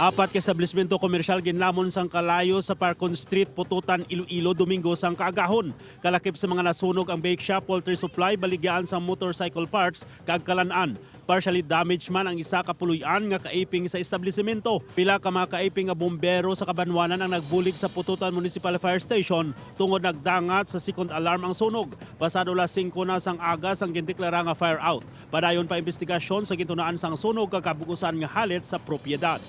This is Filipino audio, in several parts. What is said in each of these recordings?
Apat ka establishmento komersyal ginlamon sang kalayo sa Parkon Street, Pututan, Iloilo, Domingo sang kaagahon. Kalakip sa mga nasunog ang bake shop, poultry supply, baligyan sa motorcycle parts, kag kalan-an. Partially damaged man ang isa ka puluyan nga kaiping sa establishmento. Pila ka mga kaiping nga bombero sa Kabanwanan ang nagbulig sa Pututan Municipal Fire Station tungod nagdangat sa second alarm ang sunog. Pasado las 5 na sang aga sang gindeklara nga fire out. Padayon pa investigasyon sa gintunaan sang sunog kakabukusan nga halit sa propiedad.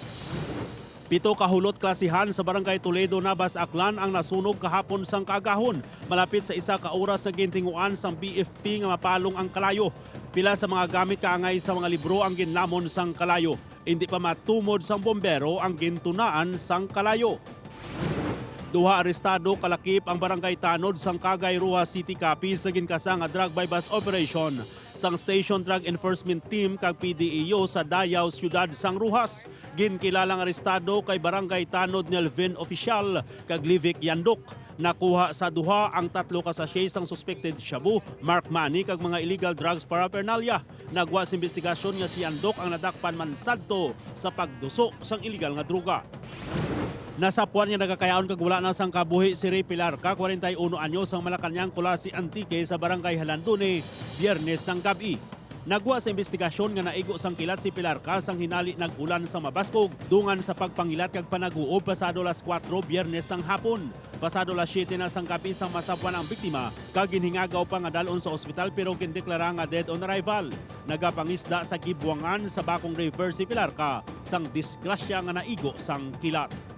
Pito kahulot klasihan sa Barangay Toledo, Navas, Aklan ang nasunog kahapon sang kaagahon. Malapit sa isa ka oras sa gintinguan sang BFP nga mapalong ang kalayo. Pila sa mga gamit kaangay sa mga libro ang ginlamon sang kalayo. Hindi pa matumod sang bombero ang gintunaan sang kalayo. Duha arestado kalakip ang Barangay Tanod sang Cagay, Roa City, Capiz sa ginkasa nga drug by bus operation sang Station Drug Enforcement Team kag PDEO sa Dayaw, Siyudad sang Rojas. Ginkilalang arestado kay Barangay Tanod Nelvin Official kag Livik Yandok. Nakuha sa duha ang 3 ka sachet sang suspected shabu, mark money kag mga illegal drugs paraphernalia. Nagwa sa investigasyon nga si Yandok ang nadakpan man sadto sa pagduso sang illegal nga droga. Nasapuan niya nagkakayaon kag wala na sang kabuhi si Ray Pilarca, 41 anyos ang Malacañang Kulasi Antique sa Barangay Halandone, Biyernes sang gabi. Nagwa sa investigasyon nga naigo sang kilat si Pilarca sang hinali nag-ulan sa Mabaskog dungan sa pagpangilat kag panaguob pasado las 4 Biyernes sang hapon. Pasado las 7 na sang gabi sang masapuan ang biktima kag ginhingagaw pa nga dalon sa ospital pero gindeklara nga dead on arrival. Nagapangisda sa gibuangan sa Bakong River si Pilarca sang disgrasya nga naigo sang kilat.